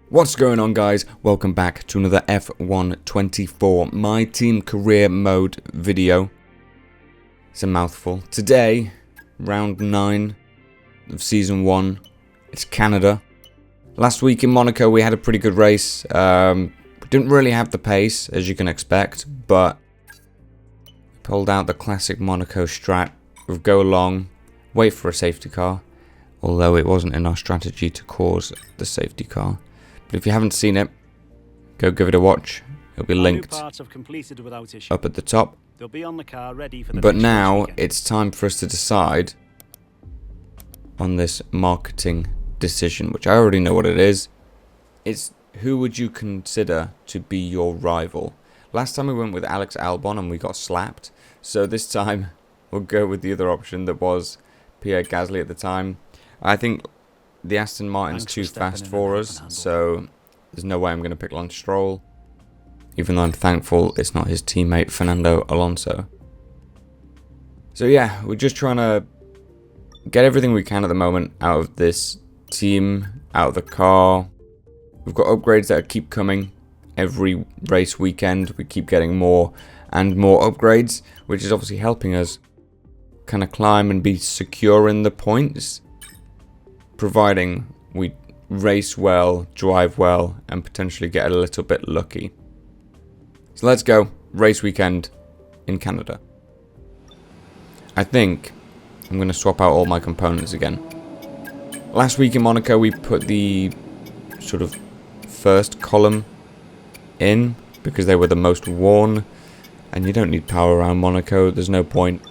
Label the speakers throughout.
Speaker 1: What's going on, guys? Welcome back to another F124 My Team Career Mode video. It's a mouthful. Today, round 9 of Season 1. It's Canada. Last week in Monaco we had a pretty good race. We didn't really have the pace, as you can expect, but pulled out the classic Monaco strat of go along, wait for a safety car, although it wasn't in our strategy to cause the safety car. But if you haven't seen it, go give it a watch. It'll be linked up at the top.
Speaker 2: They'll be on the car ready for the
Speaker 1: but now it's time for us to decide on this marketing decision, which I already know what it is. It's who would you consider to be your rival? Last time we went with Alex Albon and we got slapped. So this time we'll go with the other option that was Pierre Gasly at the time. I think the Aston Martin's too fast for us, so there's no way I'm going to pick Lance Stroll, even though I'm thankful it's not his teammate Fernando Alonso. So yeah, we're just trying to get everything we can at the moment out of this team, out of the car. We've got upgrades that keep coming every race weekend. We keep getting more and more upgrades, which is obviously helping us kind of climb and be secure in the points, providing we race well, drive well, and potentially get a little bit lucky. So let's go. Race weekend in Canada. I think I'm going to swap out all my components again. Last week in Monaco we put the sort of first column in because they were the most worn, and you don't need power around Monaco. There's no point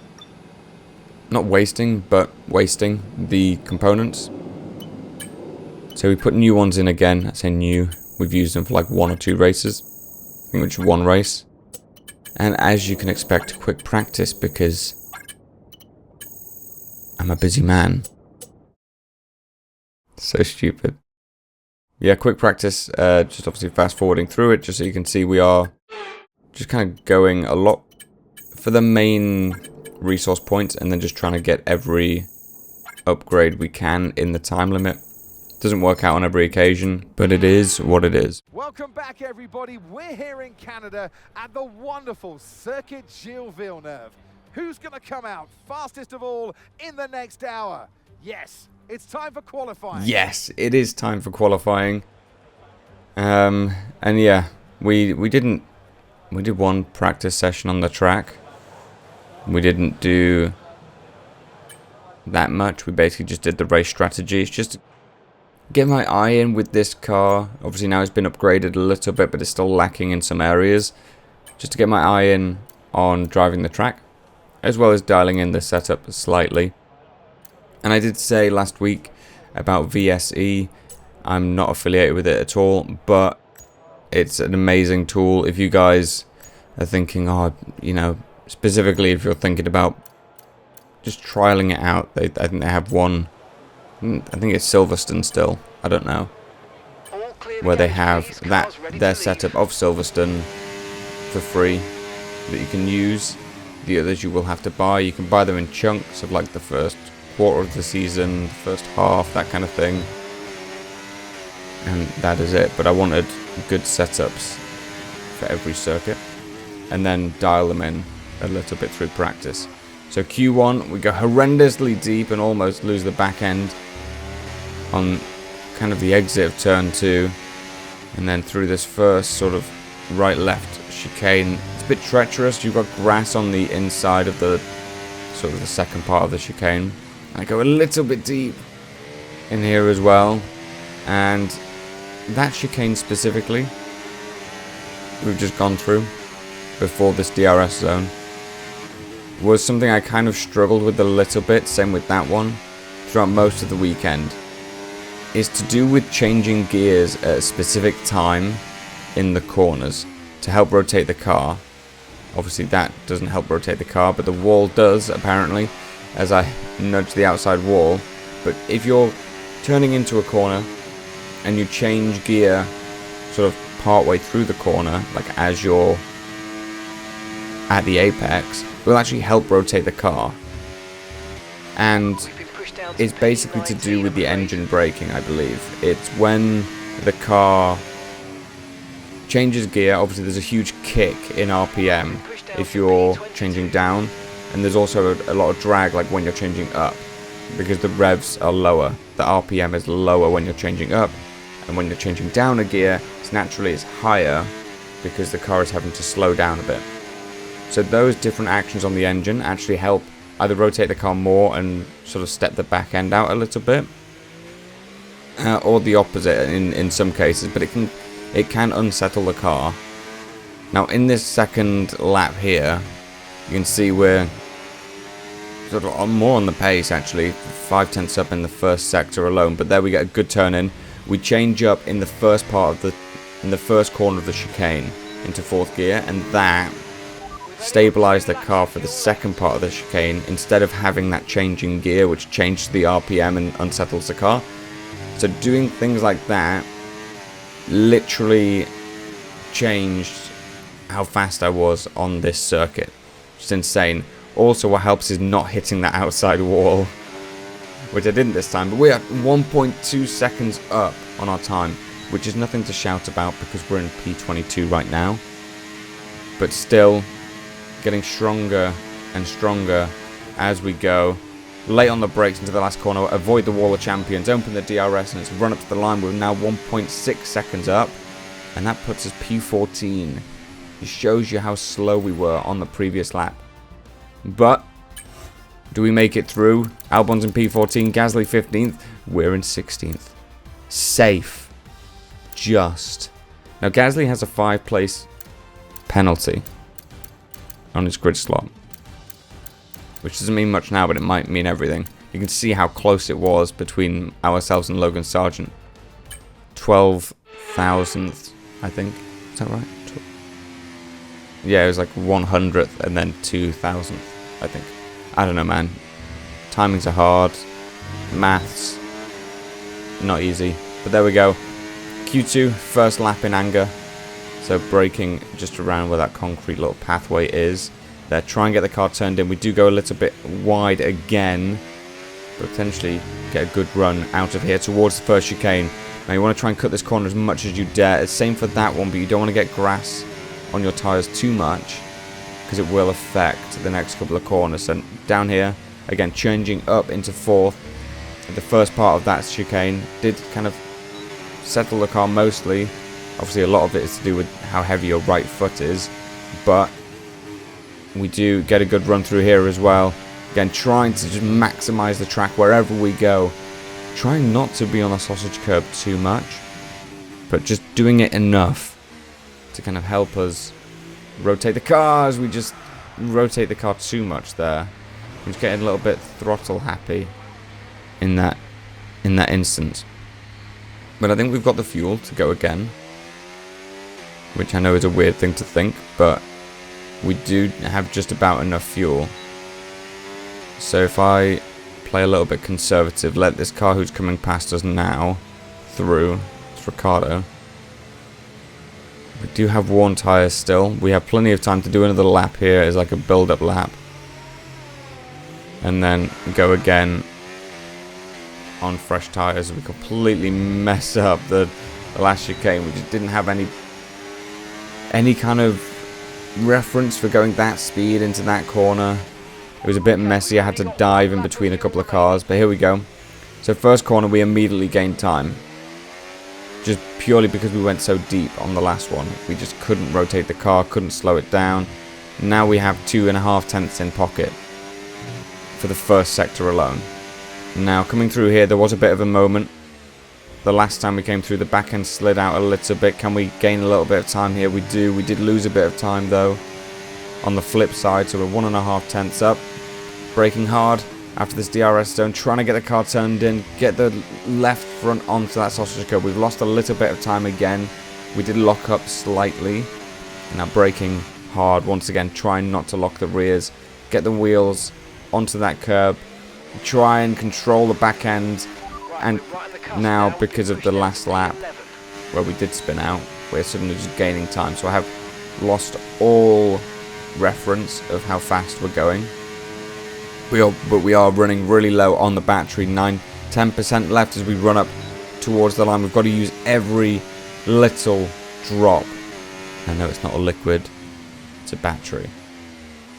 Speaker 1: not wasting, but wasting the components. So we put new ones in again. I say new. We've used them for like 1 or 2 races. I think which 1 race. And as you can expect, quick practice because I'm a busy man. So stupid. Yeah, quick practice. Just obviously fast forwarding through it, just so you can see we are just kind of going a lot for the main resource points, and then just trying to get every upgrade we can in the time limit. Doesn't work out on every occasion, but it is what it is.
Speaker 3: Welcome back, everybody. We're here in Canada at the wonderful Circuit Gilles Villeneuve. Who's going to come out fastest of all in the next hour? Yes, it's time for qualifying.
Speaker 1: Yes, it is time for qualifying. And yeah, we did 1 practice session on the track. We didn't do that much. We basically just did the race strategy. It's just get my eye in with this car. Obviously now it's been upgraded a little bit, but it's still lacking in some areas. Just to get my eye in on driving the track, as well as dialing in the setup slightly. And I did say last week about VSE. I'm not affiliated with it at all, but it's an amazing tool. If you guys are thinking, oh, you know, specifically if you're thinking about just trialing it out, I think they have one. I think it's Silverstone still, I don't know, where they have their setup of Silverstone for free that you can use. The others you will have to buy. You can buy them in chunks of like the first quarter of the season, the first half, that kind of thing, and that is it. But I wanted good setups for every circuit and then dial them in a little bit through practice. So Q1 we go horrendously deep and almost lose the back end on kind of the exit of turn 2, and then through this first sort of right left chicane. It's a bit treacherous. You've got grass on the inside of the sort of the second part of the chicane. I go a little bit deep in here as well, and that chicane specifically we've just gone through before this DRS zone was something I kind of struggled with a little bit, same with that one, throughout most of the weekend. Is to do with changing gears at a specific time in the corners to help rotate the car. Obviously that doesn't help rotate the car, but the wall does apparently, as I nudge the outside wall. But if you're turning into a corner and you change gear sort of part way through the corner, like as you're at the apex, it will actually help rotate the car. And it's basically to do with the engine braking, I believe. It's when the car changes gear. Obviously there's a huge kick in RPM if you're changing down, and there's also a lot of drag like when you're changing up, because the revs are lower. The RPM is lower when you're changing up, and when you're changing down a gear, it's higher because the car is having to slow down a bit. So those different actions on the engine actually help either rotate the car more and sort of step the back end out a little bit, or the opposite in some cases, but it can unsettle the car. Now in this second lap here, you can see we're sort of more on the pace actually, 5/10 up in the first sector alone, but there we get a good turn in. We change up in the first first corner of the chicane into 4th gear, and that stabilized the car for the second part of the chicane instead of having that change in gear which changes the RPM and unsettles the car. So doing things like that literally changed how fast I was on this circuit. It's insane. Also what helps is not hitting that outside wall, which I didn't this time, but we're at 1.2 seconds up on our time, which is nothing to shout about because we're in P22 right now, but still getting stronger and stronger as we go. Late on the brakes into the last corner, avoid the wall of champions, open the DRS, and it's run up to the line. We're now 1.6 seconds up, and that puts us P14. It shows you how slow we were on the previous lap. But do we make it through? Albon's in P14, Gasly 15th, we're in 16th. Safe. Just. Now Gasly has a 5-place penalty on his grid slot, which doesn't mean much now, but it might mean everything. You can see how close it was between ourselves and Logan Sargent. 12 thousandths, I think. Is that right? Yeah, it was like 100th and then 2,000th, I think. I don't know, man. Timings are hard. Maths, not easy. But there we go. Q2, first lap in anger. So braking just around where that concrete little pathway is. There, try and get the car turned in. We do go a little bit wide again, but potentially get a good run out of here towards the first chicane. Now you want to try and cut this corner as much as you dare. It's same for that one, but you don't want to get grass on your tyres too much because it will affect the next couple of corners. So down here, again, changing up into 4th. The first part of that chicane did kind of settle the car mostly. Obviously a lot of it is to do with how heavy your right foot is, but we do get a good run through here as well. Again, trying to just maximize the track wherever we go. Trying not to be on the sausage curb too much, but just doing it enough to kind of help us rotate the cars. We just rotate the car too much there. I'm just getting a little bit throttle happy in that instance. But I think we've got the fuel to go again, which I know is a weird thing to think, but we do have just about enough fuel. So if I play a little bit conservative, let this car who's coming past us now through, it's Ricardo. We do have worn tyres still. We have plenty of time to do another lap here as like a build-up lap, and then go again on fresh tyres. We completely mess up the last chicane. We just didn't have any kind of reference for going that speed into that corner. It was a bit messy. I had to dive in between a couple of cars, but here we go. So first corner, we immediately gained time, just purely because we went so deep on the last one. We just couldn't rotate the car, couldn't slow it down. Now we have 2.5 tenths in pocket for the first sector alone. Now coming through here, there was a bit of a moment. The last time we came through, the back end slid out a little bit. Can we gain a little bit of time here? We do. We did lose a bit of time though on the flip side, so we're 1.5 tenths up. Braking hard after this DRS zone, trying to get the car turned in, get the left front onto that sausage curb. We've lost a little bit of time again. We did lock up slightly. Now braking hard once again, trying not to lock the rears. Get the wheels onto that curb. Try and control the back end. And now, because of the last lap where we did spin out, we're suddenly just gaining time. So I have lost all reference of how fast we're going. But we are running really low on the battery. 9-10% left as we run up towards the line. We've got to use every little drop. I know it's not a liquid, it's a battery.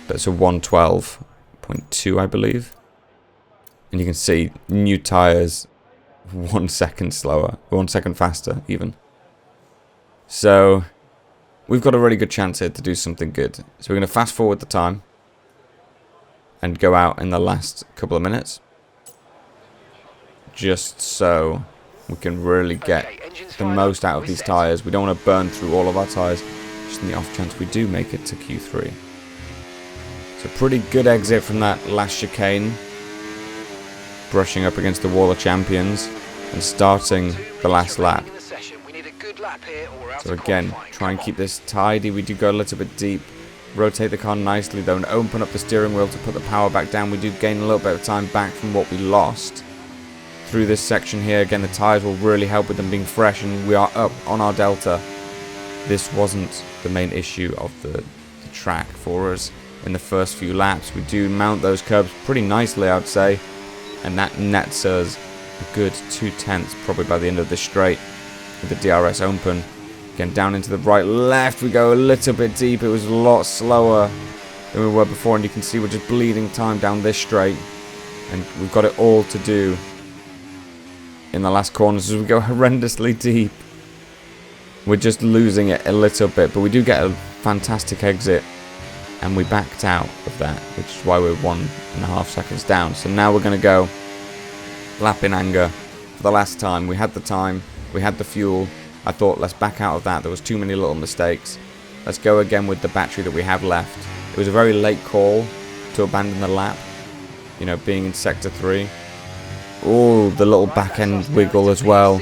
Speaker 1: But it's a 112.2, I believe. And you can see new tyres 1 second slower, 1 second faster even. So we've got a really good chance here to do something good. So we're going to fast forward the time and go out in the last couple of minutes, just so we can really get the most out of these tyres. We don't want to burn through all of our tyres, just in the off chance we do make it to Q3. So pretty good exit from that last chicane, brushing up against the wall of champions and starting the last lap. So again, try and keep this tidy. We do go a little bit deep, rotate the car nicely though, and open up the steering wheel to put the power back down. We do gain a little bit of time back from what we lost through this section here. Again, the tyres will really help with them being fresh, and we are up on our delta. This wasn't the main issue of the track for us in the first few laps. We do mount those curbs pretty nicely, I would say, and that nets us a good 2/10 probably by the end of this straight with the DRS open. Again, down into the right, left, we go a little bit deep. It was a lot slower than we were before, and you can see we're just bleeding time down this straight, and we've got it all to do in the last corners as we go horrendously deep. We're just losing it a little bit, but we do get a fantastic exit, and we backed out of that, which is why we're 1.5 seconds down. So now we're going to go lap in anger for the last time. We had the time, we had the fuel. I thought, let's back out of that. There was too many little mistakes. Let's go again with the battery that we have left. It was a very late call to abandon the lap, you know, being in sector 3. Oh, the little back end wiggle as well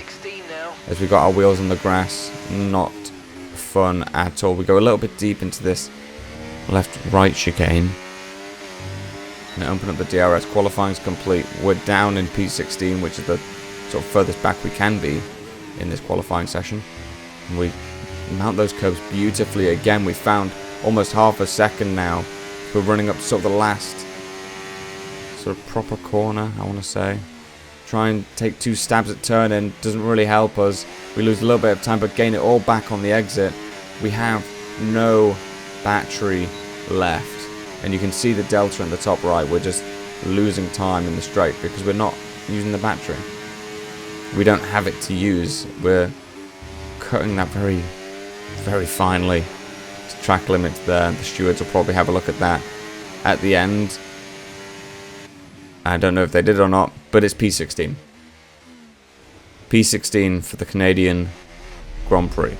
Speaker 1: as we got our wheels on the grass. Not fun at all. We go a little bit deep into this left-right chicane and open up the DRS. Qualifying's complete. We're down in P16, which is the sort of furthest back we can be in this qualifying session. And we mount those curves beautifully. Again, we found almost half a second now. We're running up to sort of the last sort of proper corner, I want to say. Try and take 2 stabs at turning, doesn't really help us. We lose a little bit of time, but gain it all back on the exit. We have no battery left, and you can see the delta in the top right. We're just losing time in the straight because we're not using the battery. We don't have it to use. We're cutting that very, very finely to track limits there. The stewards will probably have a look at that at the end. I don't know if they did or not, but it's P16. P16 for the Canadian Grand Prix.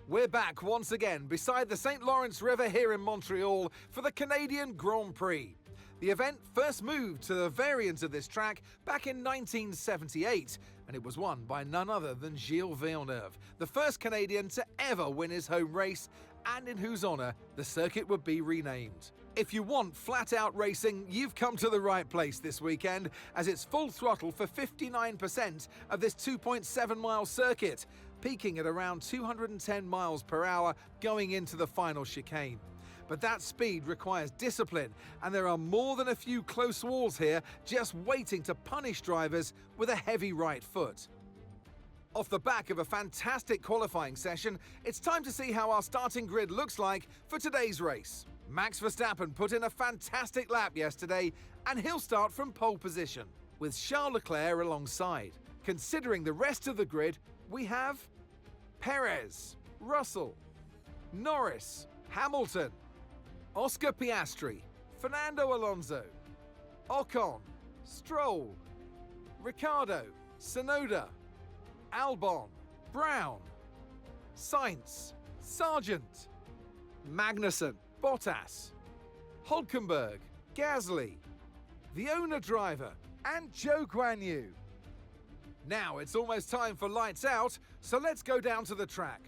Speaker 3: We're back once again beside the St. Lawrence River here in Montreal for the Canadian Grand Prix. The event first moved to the variant of this track back in 1978, and it was won by none other than Gilles Villeneuve, the first Canadian to ever win his home race, and in whose honour the circuit would be renamed. If you want flat-out racing, you've come to the right place this weekend, as it's full throttle for 59% of this 2.7-mile circuit, peaking at around 210 miles per hour going into the final chicane. But that speed requires discipline, and there are more than a few close walls here just waiting to punish drivers with a heavy right foot. Off the back of a fantastic qualifying session, it's time to see how our starting grid looks like for today's race. Max Verstappen put in a fantastic lap yesterday, and he'll start from pole position, with Charles Leclerc alongside. Considering the rest of the grid, we have Perez, Russell, Norris, Hamilton, Oscar Piastri, Fernando Alonso, Ocon, Stroll, Ricciardo, Tsunoda, Albon, Brown, Sainz, Sargent, Magnussen, Bottas, Hülkenberg, Gasly, the owner driver, and Zhou Guanyu. Now it's almost time for lights out, so let's go down to the track.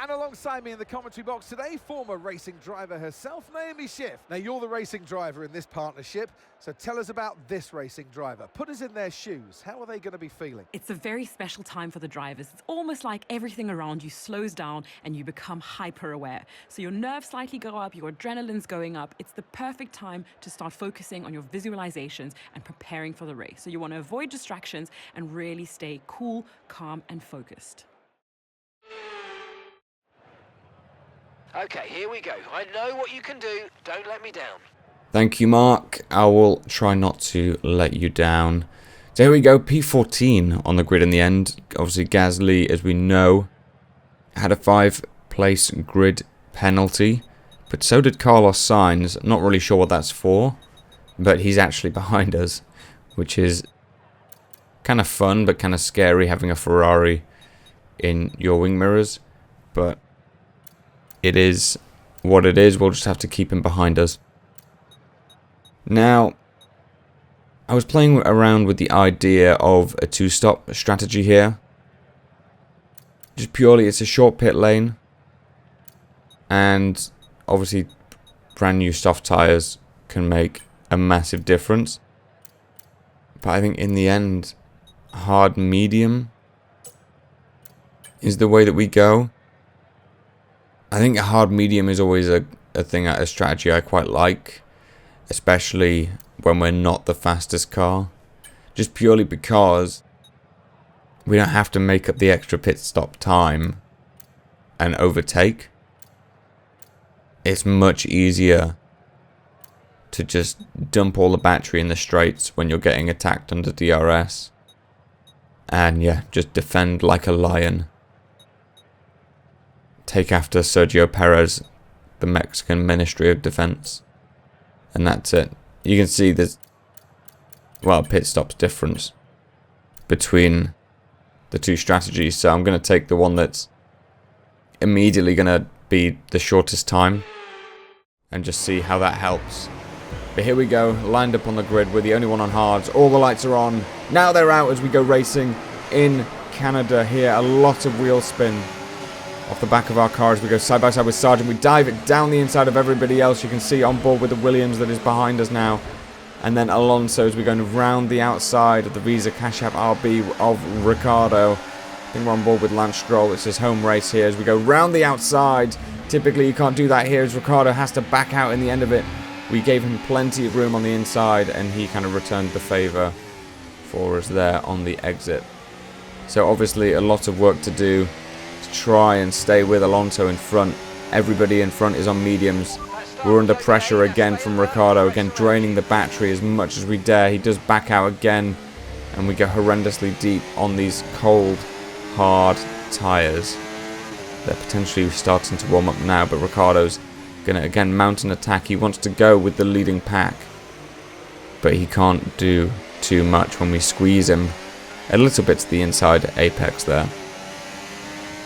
Speaker 3: And alongside me in the commentary box today, former racing driver herself, Naomi Schiff. Now, you're the racing driver in this partnership, so tell us about this racing driver. Put us in their shoes. How are they going to be feeling?
Speaker 2: It's a very special time for the drivers. It's almost like everything around you slows down and you become hyper aware. So your nerves slightly go up, your adrenaline's going up. It's the perfect time to start focusing on your visualizations and preparing for the race. So you want to avoid distractions and really stay cool, calm, and focused.
Speaker 4: Okay, here we go. I know what you can do. Don't let me down.
Speaker 1: Thank you, Mark. I will try not to let you down. So here we go, P14 on the grid in the end. Obviously, Gasly, as we know, had a 5-place grid penalty. But so did Carlos Sainz. Not really sure what that's for. But he's actually behind us, which is kind of fun, but kind of scary having a Ferrari in your wing mirrors. But it is what it is. We'll just have to keep him behind us. Now, I was playing around with the idea of a 2-stop strategy here. Just purely, it's a short pit lane. And obviously, brand new soft tyres can make a massive difference. But I think in the end, hard medium is the way that we go. I think a hard medium is always a thing, a strategy I quite like, especially when we're not the fastest car, just purely because we don't have to make up the extra pit stop time and overtake. It's much easier to just dump all the battery in the straights when you're getting attacked under DRS and yeah, just defend like a lion. Take after Sergio Perez, the Mexican Ministry of Defense. And that's it. You can see there's, well, pit stop's difference between the two strategies. So I'm going to take the one that's immediately going to be the shortest time and just see how that helps. But here we go, lined up on the grid. We're the only one on hards. All the lights are on. Now they're out as we go racing in Canada here. A lot of wheel spin off the back of our car as we go side by side with Sargent. We dive it down the inside of everybody else. You can see on board with the Williams that is behind us now. And then Alonso as we're going round the outside of the Visa Cash App RB of Ricciardo. I think we're on board with Lance Stroll. It's his home race here as we go round the outside. Typically you can't do that here as Ricciardo has to back out in the end of it. We gave him plenty of room on the inside and he kind of returned the favour for us there on the exit. So obviously a lot of work to do. Try and stay with Alonso in front. Everybody in front is on mediums. We're under pressure again from Ricciardo, again draining the battery as much as we dare. He does back out again and we go horrendously deep on these cold, hard tyres. They're potentially starting to warm up now, but Ricciardo's going to again mount an attack. He wants to go with the leading pack, but he can't do too much when we squeeze him a little bit to the inside apex there.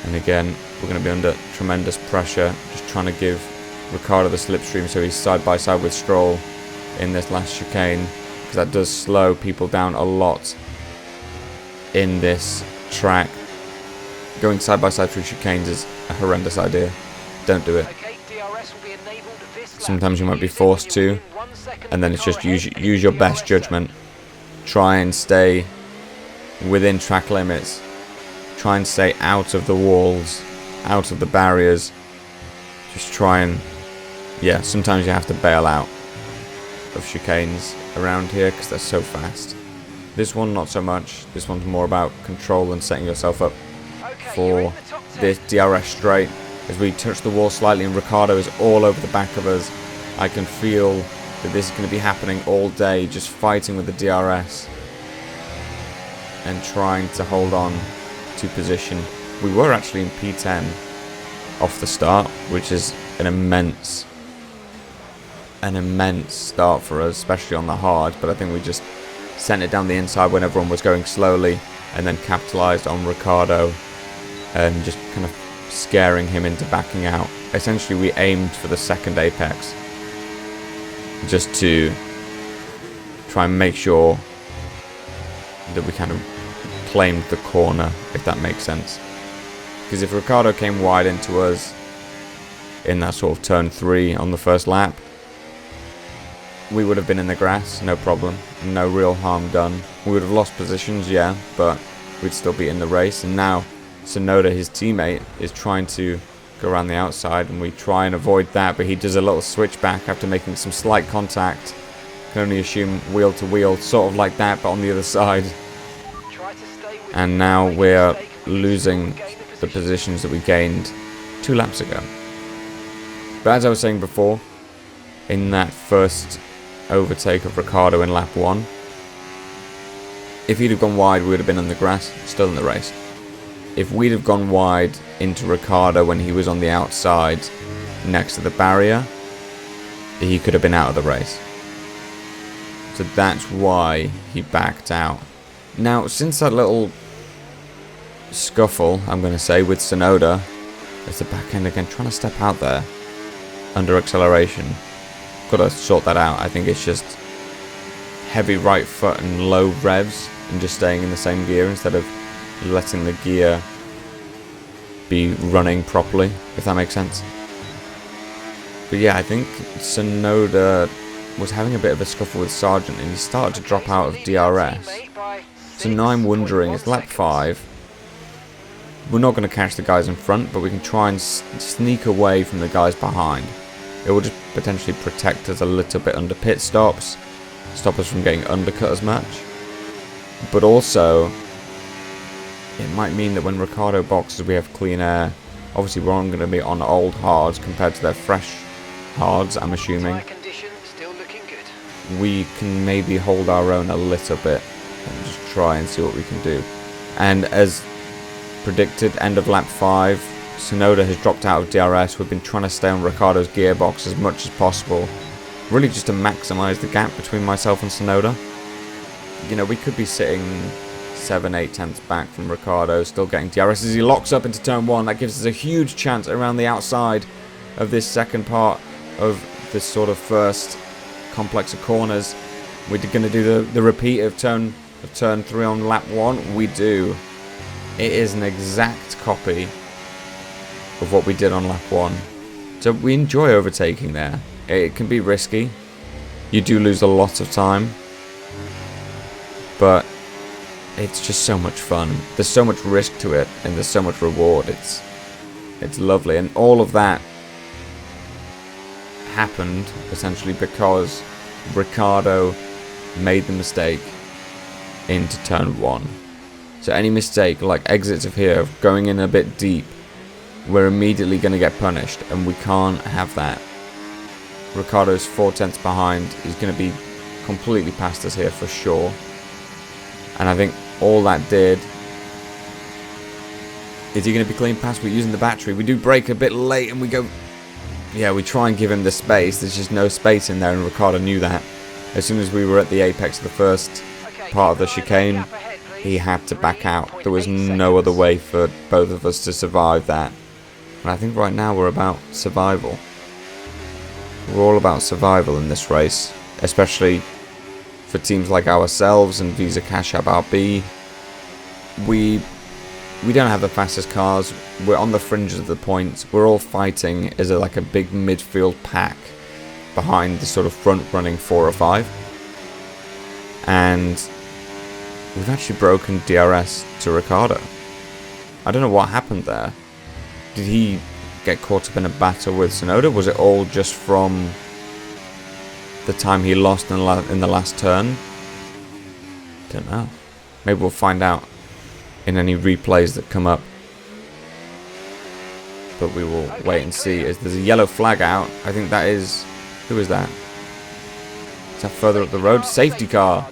Speaker 1: And again, we're going to be under tremendous pressure, just trying to give Ricciardo the slipstream so he's side by side with Stroll in this last chicane, because that does slow people down a lot in this track. Going side by side through chicanes is a horrendous idea. Don't do it. Sometimes you might be forced to, and then it's just use your best judgment. Try and stay within track limits. Try and stay out of the walls, out of the barriers. Just try and, yeah, sometimes you have to bail out of chicanes around here because they're so fast. This one, not so much. This one's more about control and setting yourself up for this DRS straight. As we touch the wall slightly and Ricciardo is all over the back of us. I can feel that this is going to be happening all day, just fighting with the DRS and trying to hold on to position. We were actually in P10 off the start, which is an immense start for us, especially on the hard, but I think we just sent it down the inside when everyone was going slowly and then capitalized on Ricciardo and just kind of scaring him into backing out. Essentially we aimed for the second apex just to try and make sure that we kind of claimed the corner, if that makes sense. Because if Ricciardo came wide into us in that sort of turn 3 on the first lap, we would have been in the grass, no problem, no real harm done. We would have lost positions, yeah, but we'd still be in the race. And now Tsunoda, his teammate, is trying to go around the outside, and we try and avoid that, but he does a little switchback after making some slight contact. Can only assume wheel to wheel, sort of like that, but on the other side. And now we're losing the positions that we gained 2 laps ago. But as I was saying before, in that first overtake of Ricciardo in lap 1, if he'd have gone wide, we would have been on the grass, still in the race. If we'd have gone wide into Ricciardo when he was on the outside next to the barrier, he could have been out of the race. So that's why he backed out. Now, since that little scuffle, I'm going to say, with Tsunoda, there's the back end again, trying to step out there under acceleration. Got to sort that out. I think it's just heavy right foot and low revs and just staying in the same gear instead of letting the gear be running properly, if that makes sense. But yeah, I think Tsunoda was having a bit of a scuffle with Sargent and he started to drop out of DRS. So now I'm wondering, it's lap 5. We're not going to catch the guys in front, but we can try and sneak away from the guys behind. It will just potentially protect us a little bit under pit stops, stop us from getting undercut as much. But also, it might mean that when Ricciardo boxes we have clean air. Obviously we're going to be on old hards compared to their fresh hards, I'm assuming. We can maybe hold our own a little bit and just try and see what we can do. And as predicted, end of lap 5, Tsunoda has dropped out of DRS. We've been trying to stay on Ricciardo's gearbox as much as possible, really just to maximise the gap between myself and Tsunoda. You know, we could be sitting 7-8 tenths back from Ricciardo, still getting DRS as he locks up into turn 1. That gives us a huge chance around the outside of this second part of this sort of first complex of corners. We're going to do the repeat of turn 3 on lap 1. We do. It is an exact copy of what we did on lap 1. So we enjoy overtaking there. It can be risky. You do lose a lot of time. But it's just so much fun. There's so much risk to it, and there's so much reward. It's lovely, and all of that happened essentially because Ricciardo made the mistake into turn 1. So any mistake, like exits of here, going in a bit deep, we're immediately going to get punished, and we can't have that. Ricciardo's 4 tenths behind. He's going to be completely past us here for sure. And I think all that did... Is he going to be clean past? We're using the battery. We do brake a bit late and we go... Yeah, we try and give him the space. There's just no space in there, and Ricciardo knew that. As soon as we were at the apex of the first part of the chicane, he had to back out. There was no other way for both of us to survive that. And I think right now we're about survival. We're all about survival in this race, especially for teams like ourselves and Visa Cash App RB. We don't have the fastest cars. We're on the fringes of the points. We're all fighting as like a big midfield pack behind the sort of front running 4 or 5. And we've actually broken DRS to Ricciardo. I don't know what happened there. Did he get caught up in a battle with Tsunoda? Was it all just from the time he lost in the last turn? Don't know. Maybe we'll find out in any replays that come up. But we will wait and see. As there's a yellow flag out, I think that is... Who is that? Is that further up the road? Safety car.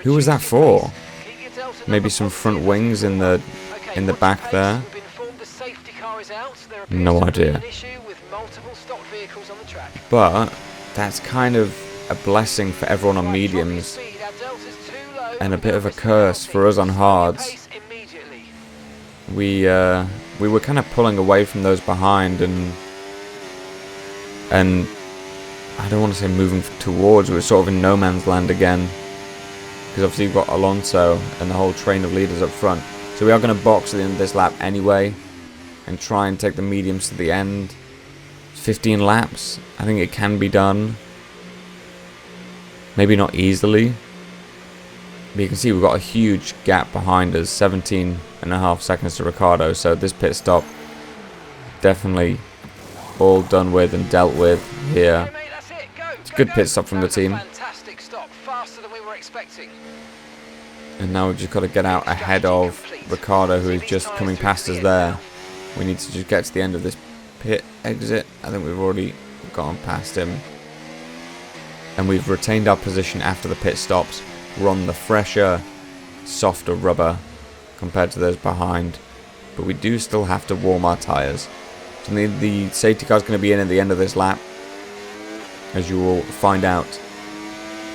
Speaker 1: Who was that for? Maybe some front wings in the back there. No idea. But that's kind of a blessing for everyone on mediums and a bit of a curse for us on hards. We were kind of pulling away from those behind, and I don't want to say moving towards, we were sort of in no man's land again, because obviously you've got Alonso and the whole train of leaders up front. So we are going to box at the end of this lap anyway and try and take the mediums to the end. 15 laps. I think it can be done. Maybe not easily. But you can see we've got a huge gap behind us. 17.5 seconds to Ricciardo. So this pit stop definitely all done with and dealt with here.
Speaker 4: Hey, mate, that's it. Go,
Speaker 1: It's a
Speaker 4: go,
Speaker 1: good
Speaker 4: go.
Speaker 1: pit stop from the
Speaker 4: That was a
Speaker 1: team.
Speaker 4: Fantastic stop. Faster than we were expecting.
Speaker 1: And now we've just got to get out ahead of Ricciardo, who is just coming past us there. We need to just get to the end of this pit exit. I think we've already gone past him. And we've retained our position after the pit stops. We're on the fresher, softer rubber compared to those behind. But we do still have to warm our tyres. So the safety car is going to be in at the end of this lap, as you will find out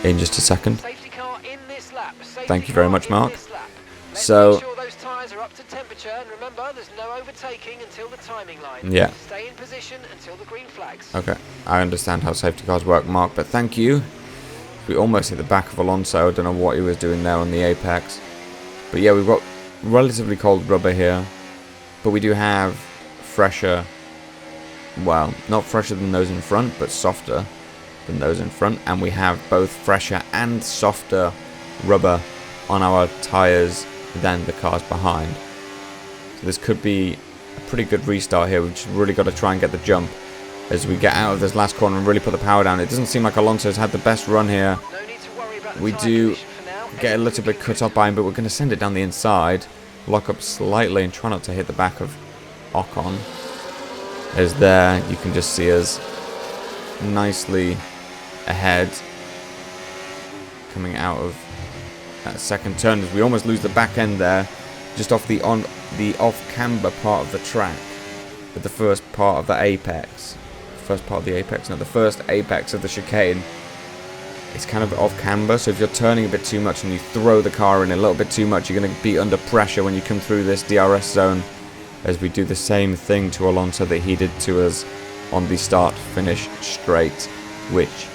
Speaker 1: in just a second.
Speaker 4: Safety car in this lap. Safety
Speaker 1: Thank you very
Speaker 4: car
Speaker 1: much,
Speaker 4: in
Speaker 1: Mark.
Speaker 4: this lap. Let's
Speaker 1: So-
Speaker 4: make sure those tyres are up to temperature, and remember, there's no overtaking until the timing line.
Speaker 1: Yeah.
Speaker 4: Stay in position until the green flags.
Speaker 1: Okay, I understand how safety cars work, Mark, but thank you. We almost hit the back of Alonso. I don't know what he was doing there on the apex. But yeah, we've got relatively cold rubber here. But we do have fresher, well, not fresher than those in front, but softer than those in front. And we have both fresher and softer rubber on our tyres than the cars behind. So this could be a pretty good restart here. We've just really got to try and get the jump as we get out of this last corner and really put the power down. It doesn't seem like Alonso's had the best run here.
Speaker 4: No need to worry about the
Speaker 1: We
Speaker 4: tyre
Speaker 1: do
Speaker 4: condition for now.
Speaker 1: get a little bit cut off by him, but we're going to send it down the inside, lock up slightly and try not to hit the back of Ocon. As there, you can just see us nicely ahead, coming out of that second turn as we almost lose the back end there, just off the off-camber part of the track, with the first part of the apex. The first apex of the chicane. It's kind of off camber, so if you're turning a bit too much and you throw the car in a little bit too much, you're going to be under pressure when you come through this DRS zone, as we do the same thing to Alonso that he did to us on the start-finish straight, which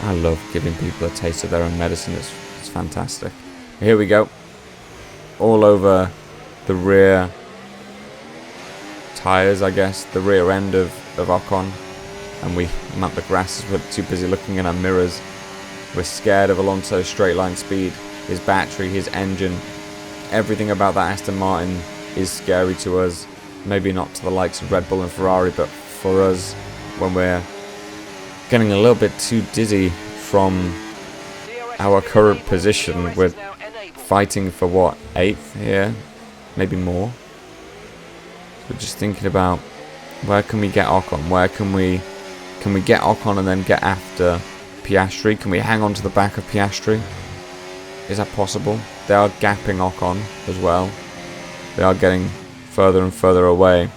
Speaker 1: I love giving people a taste of their own medicine. It's fantastic. Here we go. All over the rear tyres, I guess, the rear end of Ocon. And we map the grass as we're too busy looking in our mirrors. We're scared of Alonso's straight line speed, his battery, his engine. Everything about that Aston Martin is scary to us. Maybe not to the likes of Red Bull and Ferrari, but for us, when we're getting a little bit too dizzy from our current position, we're fighting for what, 8th here? Maybe more. We're just thinking about where can we get Ocon? Where can we get Ocon and then get after Piastri? Can we hang on to the back of Piastri? Is that possible? They are gapping Ocon as well. They are getting further and further away.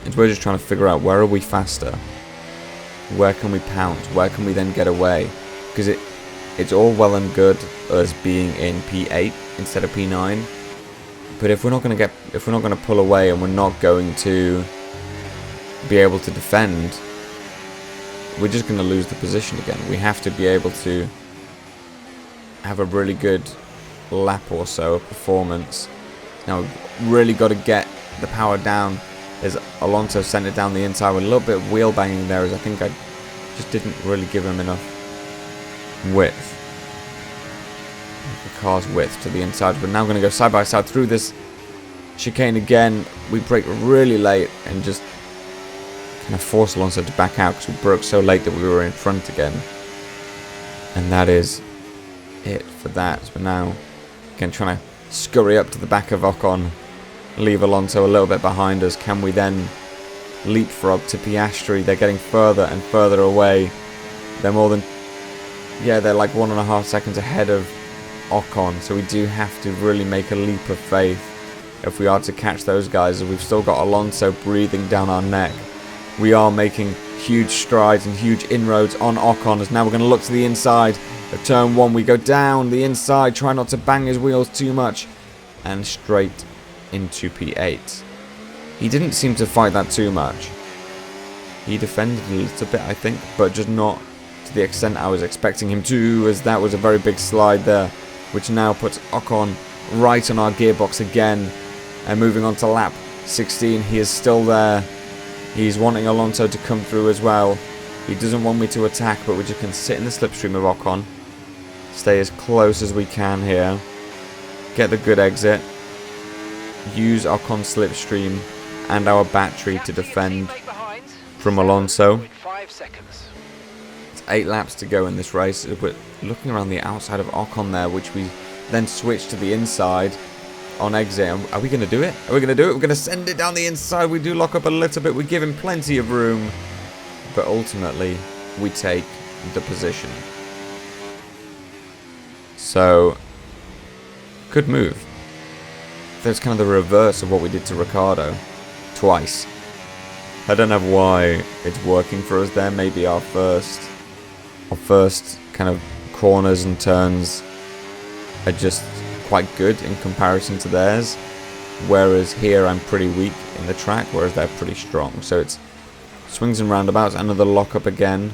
Speaker 1: And we're just trying to figure out, where are we faster? Where can we pounce? Where can we then get away? Because it's all well and good us being in P8 instead of P9. But if we're not going to pull away and we're not going to be able to defend, we're just going to lose the position again. We have to be able to have a really good lap or so of performance. Now we've really got to get the power down, as Alonso sent it down the inside with a little bit of wheel banging there, as I think I just didn't really give him enough width. The car's width to the inside. We're now going to go side by side through this chicane again. We brake really late and just kind of forced Alonso to back out because we broke so late that we were in front again. And that is it for that. So we're now again trying to scurry up to the back of Ocon, leave Alonso a little bit behind us. Can we then leapfrog to Piastri? They're getting further and further away. They're more than, yeah, they're like 1.5 seconds ahead of Ocon. So we do have to really make a leap of faith if we are to catch those guys. We've still got Alonso breathing down our neck. We are making huge strides and huge inroads on Ocon, as now we're going to look to the inside of turn 1. We go down the inside, try not to bang his wheels too much, and straight into P8. He didn't seem to fight that too much. He defended a little bit, I think, but just not to the extent I was expecting him to, as that was a very big slide there, which now puts Ocon right on our gearbox again. And moving on to lap 16, he is still there. He's wanting Alonso to come through as well. He doesn't want me to attack, but we just can sit in the slipstream of Ocon. Stay as close as we can here. Get the good exit. Use Ocon's slipstream and our battery to defend from Alonso.
Speaker 4: 5 seconds.
Speaker 1: It's 8 laps to go in this race. We're looking around the outside of Ocon there, which we then switch to the inside on exit. Are we going to do it? Are we going to do it? We're going to send it down the inside. We do lock up a little bit. We give him plenty of room. But ultimately, we take the position. So, good move. That's kind of the reverse of what we did to Ricciardo. Twice. I don't know why it's working for us there. Maybe our first kind of corners and turns are just quite good in comparison to theirs. Whereas here I'm pretty weak in the track, whereas they're pretty strong. So it's swings and roundabouts. Another lockup again.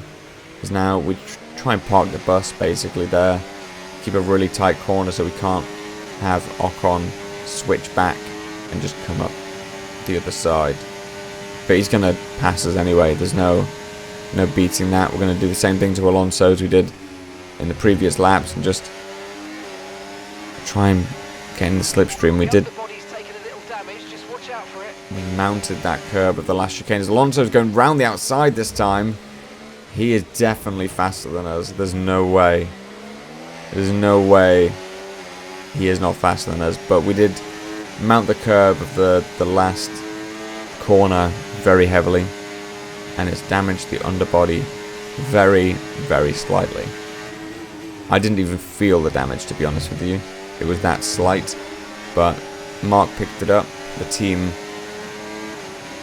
Speaker 1: Because now we try and park the bus basically there. Keep a really tight corner so we can't have Ocon switch back and just come up the other side. But he's going to pass us anyway. There's no beating that. We're going to do the same thing to Alonso as we did in the previous laps and just try and get in the slipstream. We mounted that curb of the last chicane. As Alonso's going round the outside this time. He is definitely faster than us. There's no way. There's no way he is not faster than us. But we did mount the curb of the last corner very heavily. And it's damaged the underbody very, very slightly. I didn't even feel the damage, to be honest with you. It was that slight. But Mark picked it up. The team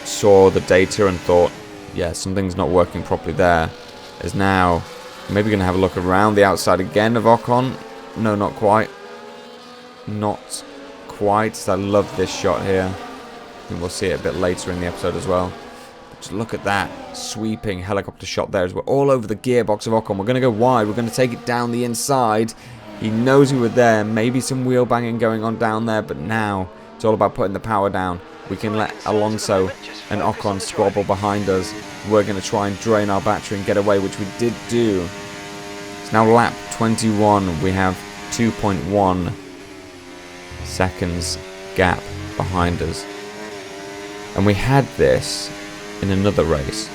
Speaker 1: saw the data and thought, yeah, something's not working properly there. Is now maybe going to have a look around the outside again of Ocon. No, not quite. Not quite. I love this shot here. I think we'll see it a bit later in the episode as well. But just look at that sweeping helicopter shot there as we're all over the gearbox of Ocon. We're going to go wide. We're going to take it down the inside. He knows we were there. Maybe some wheel banging going on down there, but now it's all about putting the power down. We can let Alonso and Ocon squabble behind us. We're going to try and drain our battery and get away, which we did do. It's now lap 21. We have 2.1 seconds gap behind us. And we had this in another race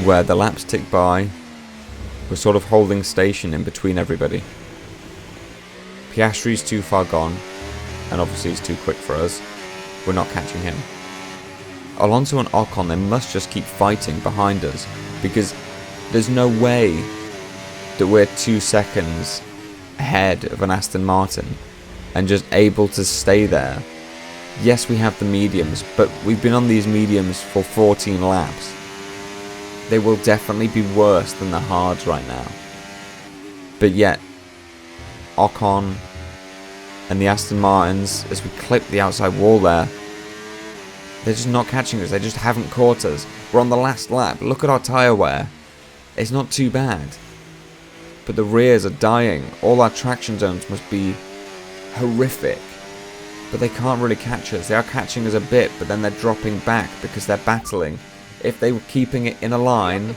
Speaker 1: where the laps tick by. We're sort of holding station in between everybody. Piastri's too far gone, and obviously he's too quick for us. We're not catching him. Alonso and Ocon, they must just keep fighting behind us, because there's no way that we're 2 seconds ahead of an Aston Martin and just able to stay there. Yes, we have the mediums, but we've been on these mediums for 14 laps. They will definitely be worse than the hards right now. But yet, Ocon and the Aston Martins, as we clip the outside wall there, they're just not catching us. They just haven't caught us. We're on the last lap. Look at our tyre wear. It's not too bad. But the rears are dying. All our traction zones must be horrific. But they can't really catch us. They are catching us a bit, but then they're dropping back because they're battling. If they were keeping it in a line,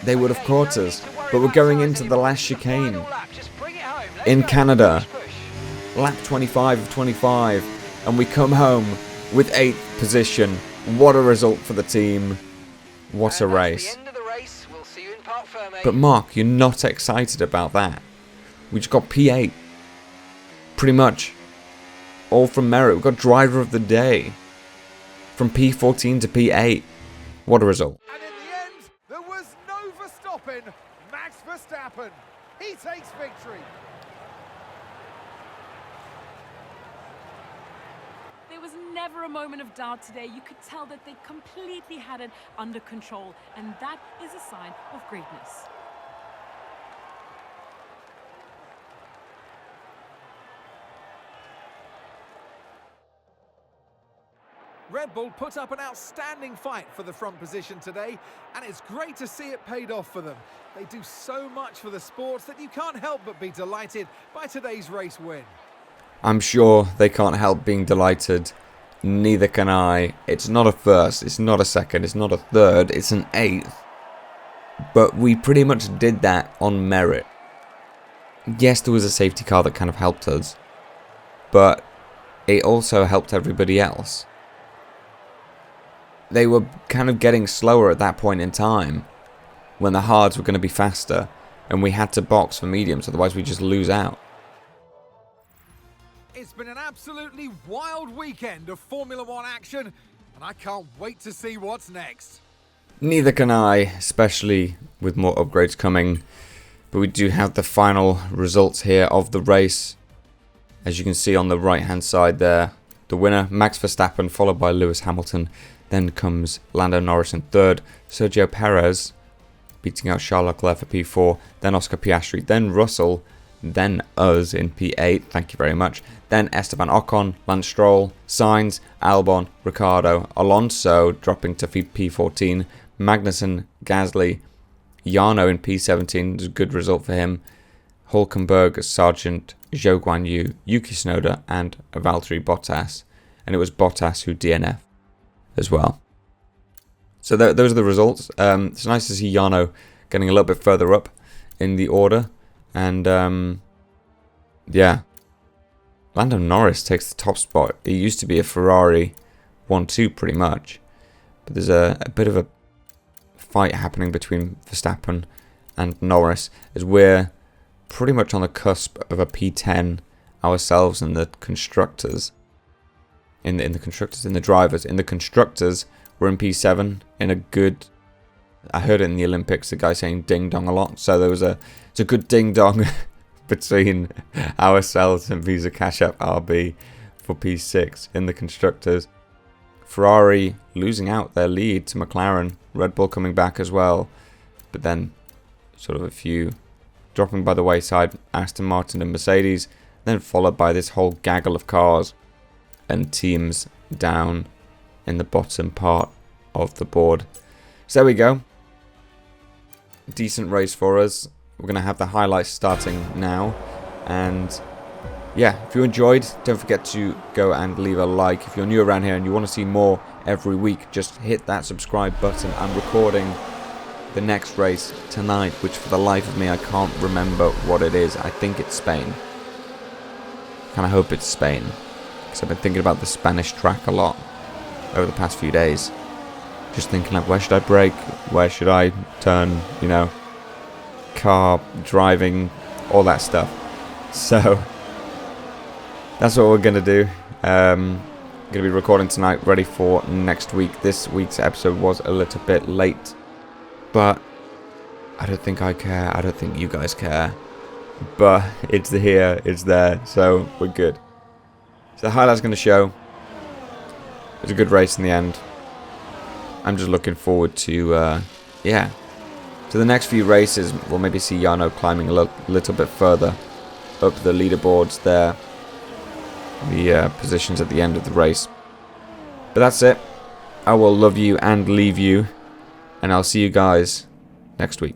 Speaker 1: they would have caught us. But we're going into the last chicane in Canada. Lap 25 of 25. And we come home with 8th position. What a result for the team. What a race. But Mark, you're not excited about that. We just got P8. Pretty much. All from merit. We got driver of the day. From P14 to P8. What a result.
Speaker 3: And in the end, there was no Verstappen. Max Verstappen. He takes victory.
Speaker 2: There was never a moment of doubt today. You could tell that they completely had it under control, and that is a sign of greatness.
Speaker 3: Red Bull put up an outstanding fight for the front position today, and it's great to see it paid off for them. They do so much for the sport that you can't help but be delighted by today's race win.
Speaker 1: I'm sure they can't help being delighted. Neither can I. It's not a first, it's not a second, it's not a third, it's an 8th. But we pretty much did that on merit. Yes, there was a safety car that kind of helped us, but it also helped everybody else. They were kind of getting slower at that point in time, when the hards were going to be faster, and we had to box for mediums, otherwise we just lose out.
Speaker 3: It's been an absolutely wild weekend of Formula One action, and I can't wait to see what's next.
Speaker 1: Neither can I, especially with more upgrades coming. But we do have the final results here of the race. As you can see on the right hand side there, the winner, Max Verstappen, followed by Lewis Hamilton. Then comes Lando Norris in 3rd, Sergio Perez beating out Charles Leclerc for P4, then Oscar Piastri, then Russell, then us in P8, thank you very much. Then Esteban Ocon, Lance Stroll, Sainz, Albon, Ricciardo, Alonso dropping to P14, Magnussen, Gasly, Jarno in P17, was a good result for him. Hulkenberg, Sargent, Zhou Guanyu, Yuki Tsunoda, and Valtteri Bottas. And it was Bottas who DNF as well. So those are the results. It's nice to see Jarno getting a little bit further up in the order. And yeah, Lando Norris takes the top spot. It used to be a Ferrari 1-2 pretty much. But there's a bit of a fight happening between Verstappen and Norris, as we're pretty much on the cusp of a P10 ourselves in the constructors. In the drivers. In the constructors, we're in P7 in a good... I heard it in the Olympics, the guy saying ding dong a lot. So it's a good ding dong between ourselves and Visa Cash App RB for P6 in the constructors. Ferrari losing out their lead to McLaren. Red Bull coming back as well. But then sort of a few dropping by the wayside. Aston Martin and Mercedes. Then followed by this whole gaggle of cars and teams down in the bottom part of the board. So there we go. Decent race for us. We're going to have the highlights starting now. And yeah, if you enjoyed, don't forget to go and leave a like. If you're new around here and you want to see more every week, just hit that subscribe button. I'm recording the next race tonight, which for the life of me I can't remember what it is. I think it's Spain. Kind of hope it's Spain, because I've been thinking about the Spanish track a lot over the past few days. Just thinking like, where should I brake? Where should I turn? You know, car, driving, all that stuff. So that's what we're going to do. Going to be recording tonight, ready for next week. This week's episode was a little bit late, but I don't think I care. I don't think you guys care. But it's here, it's there, so we're good. So the highlight's going to show. It was a good race in the end. I'm just looking forward to, yeah, to the next few races. We'll maybe see Jarno climbing a little bit further up the leaderboards there. The positions at the end of the race. But that's it. I will love you and leave you. And I'll see you guys next week.